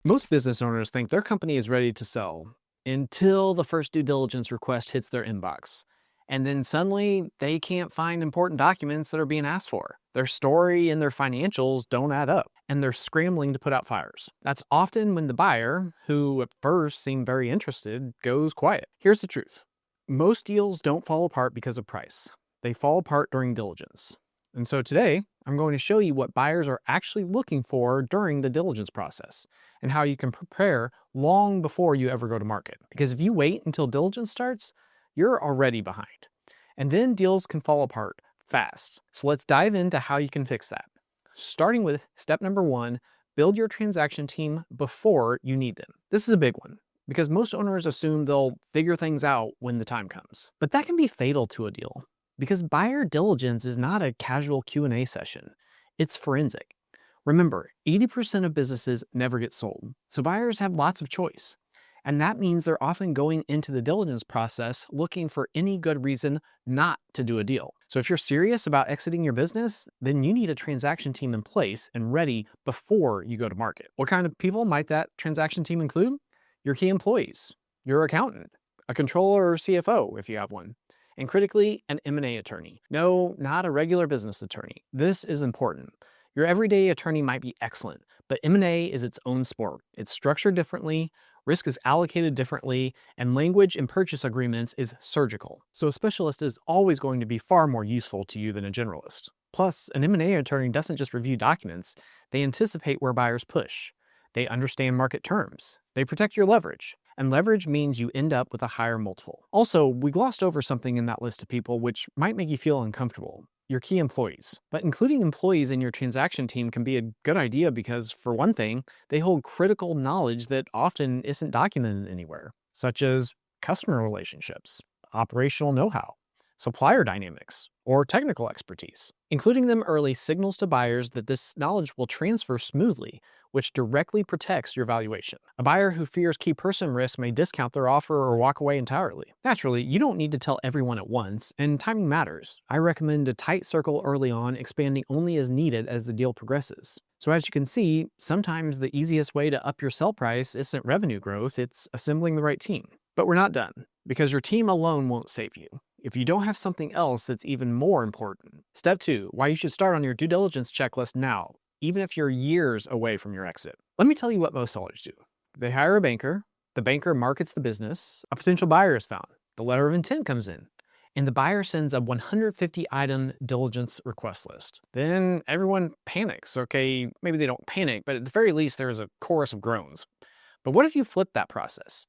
Most business owners think their company is ready to sell until the first due diligence request hits their inbox. And then suddenly they can't find important documents that are being asked for. Their story and their financials don't add up, and they're scrambling to put out fires. That's often when the buyer, who at first seemed very interested, goes quiet. Here's the truth: most deals don't fall apart because of price, they fall apart during diligence. And so today, I'm going to show you what buyers are actually looking for during the diligence process and how you can prepare long before you ever go to market. Because if you wait until diligence starts, you're already behind. And then deals can fall apart fast. So let's dive into how you can fix that. Starting with step number 1, build your transaction team before you need them. This is a big one because most owners assume they'll figure things out when the time comes. But that can be fatal to a deal because buyer diligence is not a casual Q&A session. It's forensic. Remember, 80% of businesses never get sold, so buyers have lots of choice. And that means they're often going into the diligence process looking for any good reason not to do a deal. So if you're serious about exiting your business, then you need a transaction team in place and ready before you go to market. What kind of people might that transaction team include? Your key employees, your accountant, a controller or CFO if you have one, and critically, an M&A attorney. No, not a regular business attorney. This is important. Your everyday attorney might be excellent, but M&A is its own sport. It's structured differently, risk is allocated differently, and language in purchase agreements is surgical. So a specialist is always going to be far more useful to you than a generalist. Plus, an M&A attorney doesn't just review documents, they anticipate where buyers push. They understand market terms. They protect your leverage. And leverage means you end up with a higher multiple. Also, we glossed over something in that list of people which might make you feel uncomfortable: your key employees. But including employees in your transaction team can be a good idea because, for one thing, they hold critical knowledge that often isn't documented anywhere, such as customer relationships, operational know-how, supplier dynamics, or technical expertise. Including them early signals to buyers that this knowledge will transfer smoothly, which directly protects your valuation. A buyer who fears key person risk may discount their offer or walk away entirely. Naturally, you don't need to tell everyone at once, and timing matters. I recommend a tight circle early on, expanding only as needed as the deal progresses. So as you can see, sometimes the easiest way to up your sell price isn't revenue growth, it's assembling the right team. But we're not done, because your team alone won't save you if you don't have something else that's even more important. Step 2, why you should start on your due diligence checklist now, even if you're years away from your exit. Let me tell you what most sellers do. They hire a banker, the banker markets the business, a potential buyer is found, the letter of intent comes in, and the buyer sends a 150-item diligence request list. Then everyone panics. Okay, maybe they don't panic, but at the very least there's a chorus of groans. But what if you flip that process?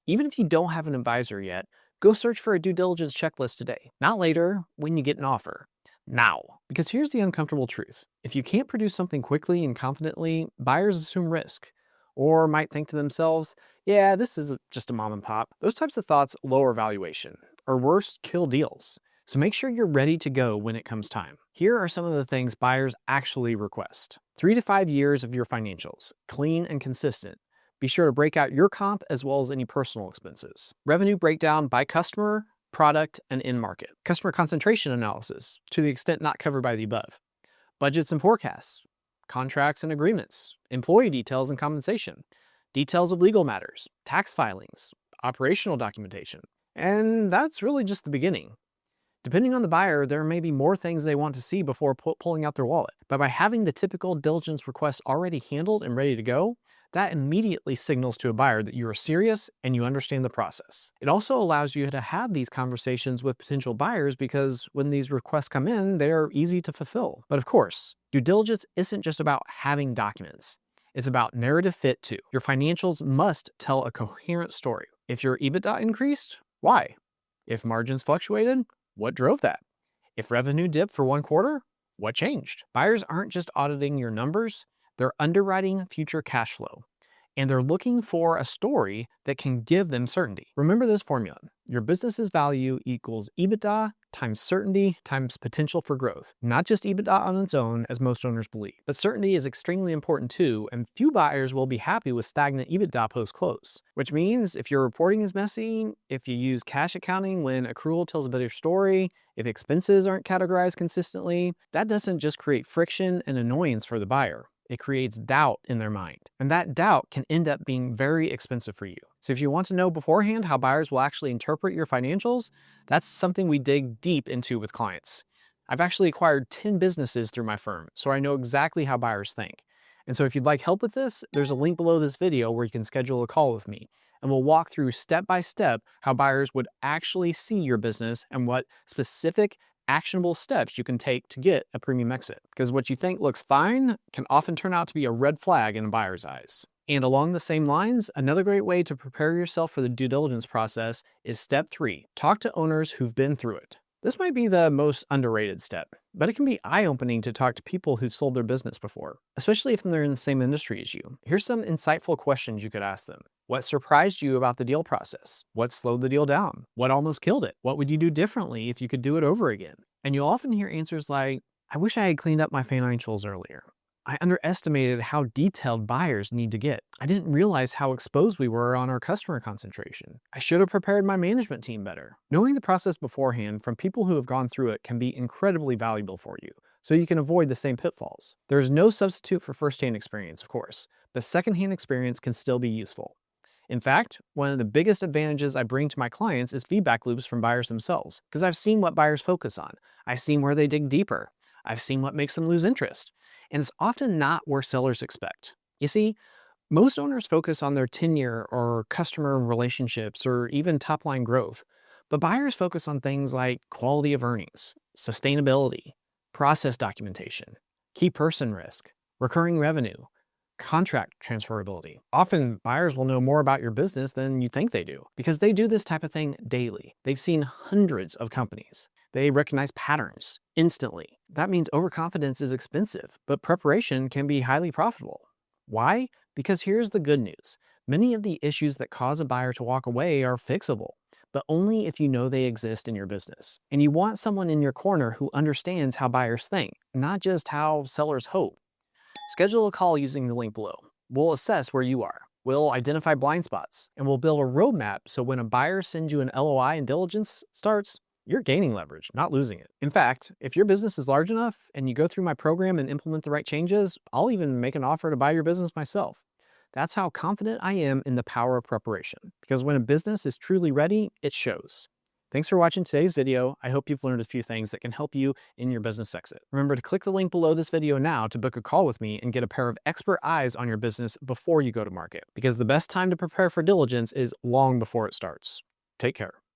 Even if you don't have an advisor yet, go search for a due diligence checklist today, not later when you get an offer. Now, because here's the uncomfortable truth. If you can't produce something quickly and confidently, buyers assume risk, or might think to themselves, yeah, this is just a mom and pop. Those types of thoughts lower valuation, or worse, kill deals. So make sure you're ready to go when it comes time. Here are some of the things buyers actually request: 3 to 5 years of your financials, clean and consistent. Be sure to break out your comp as well as any personal expenses. Revenue breakdown by customer, product, and end market. Customer concentration analysis, to the extent not covered by the above. Budgets and forecasts. Contracts and agreements. Employee details and compensation. Details of legal matters. Tax filings. Operational documentation. And that's really just the beginning. Depending on the buyer, there may be more things they want to see before pulling out their wallet. But by having the typical diligence request already handled and ready to go, that immediately signals to a buyer that you are serious and you understand the process. It also allows you to have these conversations with potential buyers because when these requests come in, they are easy to fulfill. But of course, due diligence isn't just about having documents. It's about narrative fit too. Your financials must tell a coherent story. If your EBITDA increased, why? If margins fluctuated, what drove that? If revenue dipped for one quarter, what changed? Buyers aren't just auditing your numbers, they're underwriting future cash flow. And they're looking for a story that can give them certainty. Remember this formula: your business's value equals EBITDA times certainty times potential for growth. Not just EBITDA on its own, as most owners believe. But certainty is extremely important too, and few buyers will be happy with stagnant EBITDA post-close. Which means if your reporting is messy, if you use cash accounting when accrual tells a better story, if expenses aren't categorized consistently, that doesn't just create friction and annoyance for the buyer. It creates doubt in their mind. And that doubt can end up being very expensive for you. So if you want to know beforehand how buyers will actually interpret your financials, that's something we dig deep into with clients. I've actually acquired 10 businesses through my firm, so I know exactly how buyers think. And so if you'd like help with this, there's a link below this video where you can schedule a call with me. And we'll walk through step by step how buyers would actually see your business and what specific actionable steps you can take to get a premium exit. Because what you think looks fine can often turn out to be a red flag in a buyer's eyes. And along the same lines, another great way to prepare yourself for the due diligence process is step 3. Talk to owners who've been through it. This might be the most underrated step, but it can be eye-opening to talk to people who've sold their business before, especially if they're in the same industry as you. Here's some insightful questions you could ask them. What surprised you about the deal process? What slowed the deal down? What almost killed it? What would you do differently if you could do it over again? And you'll often hear answers like, I wish I had cleaned up my financials earlier. I underestimated how detailed buyers need to get. I didn't realize how exposed we were on our customer concentration. I should have prepared my management team better. Knowing the process beforehand from people who have gone through it can be incredibly valuable for you, so you can avoid the same pitfalls. There is no substitute for first-hand experience, of course, but second-hand experience can still be useful. In fact, one of the biggest advantages I bring to my clients is feedback loops from buyers themselves, because I've seen what buyers focus on. I've seen where they dig deeper. I've seen what makes them lose interest. And it's often not where sellers expect. You see, most owners focus on their tenure or customer relationships or even top-line growth, but buyers focus on things like quality of earnings, sustainability, process documentation, key person risk, recurring revenue, contract transferability. Often, buyers will know more about your business than you think they do because they do this type of thing daily. They've seen hundreds of companies. They recognize patterns instantly. That means overconfidence is expensive, but preparation can be highly profitable. Why? Because here's the good news. Many of the issues that cause a buyer to walk away are fixable, but only if you know they exist in your business. And you want someone in your corner who understands how buyers think, not just how sellers hope. Schedule a call using the link below. We'll assess where you are. We'll identify blind spots, and we'll build a roadmap so when a buyer sends you an LOI and diligence starts, you're gaining leverage, not losing it. In fact, if your business is large enough and you go through my program and implement the right changes, I'll even make an offer to buy your business myself. That's how confident I am in the power of preparation. Because when a business is truly ready, it shows. Thanks for watching today's video. I hope you've learned a few things that can help you in your business exit. Remember to click the link below this video now to book a call with me and get a pair of expert eyes on your business before you go to market. Because the best time to prepare for diligence is long before it starts. Take care.